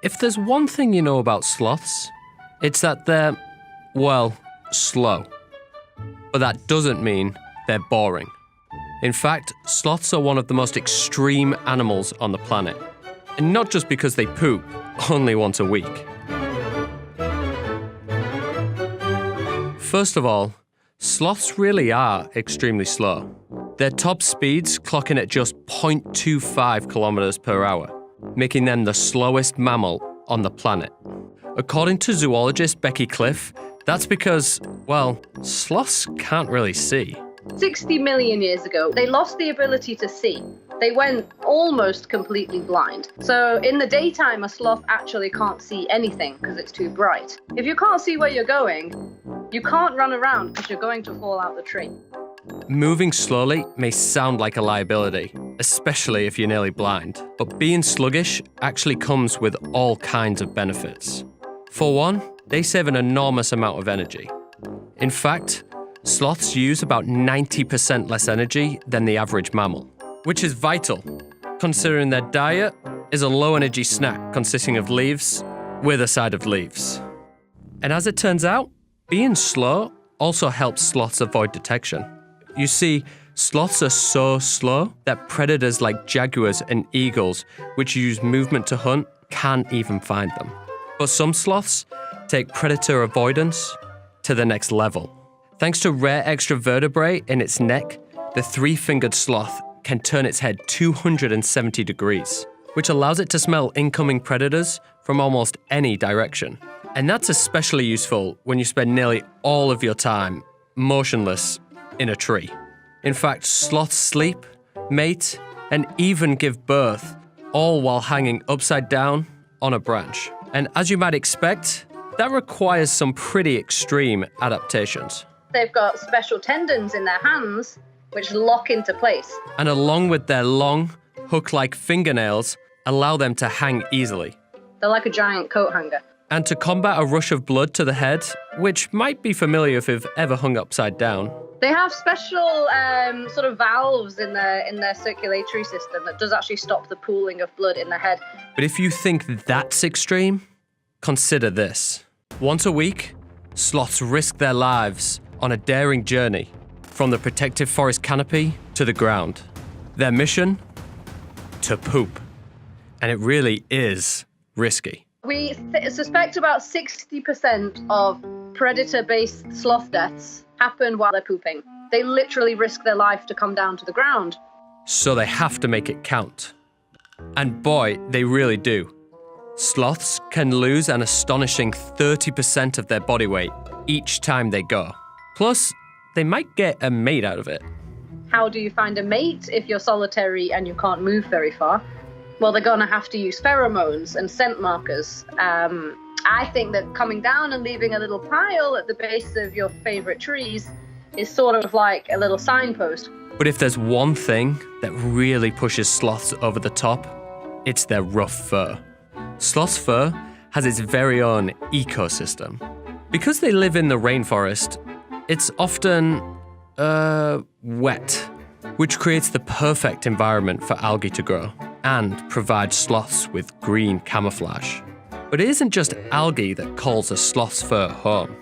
If there's one thing you know about sloths, it's that they're, well, slow. But that doesn't mean they're boring. In fact, sloths are one of the most extreme animals on the planet. And not just because they poop only once a week. First of all, sloths really are extremely slow. Their top speeds clocking at just 0.25 kilometers per hour, making them the slowest mammal on the planet. According to zoologist Becky Cliff, that's because, well, sloths can't really see. 60 million years ago, they lost the ability to see. They went almost completely blind. So in the daytime, a sloth actually can't see anything because it's too bright. If you can't see where you're going, you can't run around because you're going to fall out the tree. Moving slowly may sound like a liability, especially if you're nearly blind. But being sluggish actually comes with all kinds of benefits. For one, they save an enormous amount of energy. In fact, sloths use about 90% less energy than the average mammal, which is vital, considering their diet is a low-energy snack consisting of leaves with a side of leaves. And as it turns out, being slow also helps sloths avoid detection. You see, sloths are so slow that predators like jaguars and eagles, which use movement to hunt, can't even find them. But some sloths take predator avoidance to the next level. Thanks to rare extra vertebrae in its neck, the three-fingered sloth can turn its head 270 degrees, which allows it to smell incoming predators from almost any direction. And that's especially useful when you spend nearly all of your time motionless in a tree. In fact, sloths sleep, mate, and even give birth, all while hanging upside down on a branch. And as you might expect, that requires some pretty extreme adaptations. They've got special tendons in their hands which lock into place. And along with their long, hook-like fingernails, allow them to hang easily. They're like a giant coat hanger. And to combat a rush of blood to the head, which might be familiar if you've ever hung upside down. They have special sort of valves in their circulatory system that does actually stop the pooling of blood in the head. But if you think that's extreme, consider this. Once a week, sloths risk their lives on a daring journey from the protective forest canopy to the ground. Their mission? To poop. And it really is risky. We suspect about 60% of predator-based sloth deaths happen while they're pooping. They literally risk their life to come down to the ground. So they have to make it count. And boy, they really do. Sloths can lose an astonishing 30% of their body weight each time they go. Plus, they might get a mate out of it. How do you find a mate if you're solitary and you can't move very far? Well, they're going to have to use pheromones and scent markers. I think that coming down and leaving a little pile at the base of your favorite trees is sort of like a little signpost. But if there's one thing that really pushes sloths over the top, it's their rough fur. Sloth's fur has its very own ecosystem. Because they live in the rainforest, it's often, wet, which creates the perfect environment for algae to grow and provides sloths with green camouflage. But it isn't just algae that calls a sloth's fur home.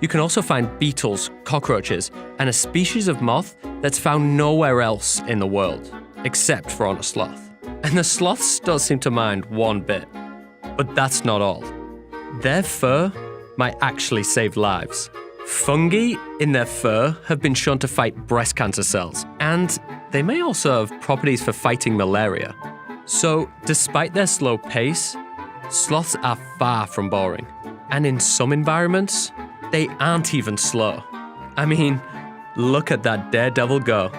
You can also find beetles, cockroaches, and a species of moth that's found nowhere else in the world, except for on a sloth. And the sloths don't seem to mind one bit. But that's not all. Their fur might actually save lives. Fungi in their fur have been shown to fight breast cancer cells, and they may also have properties for fighting malaria. So, despite their slow pace, sloths are far from boring. And in some environments, they aren't even slow. I mean, look at that daredevil go.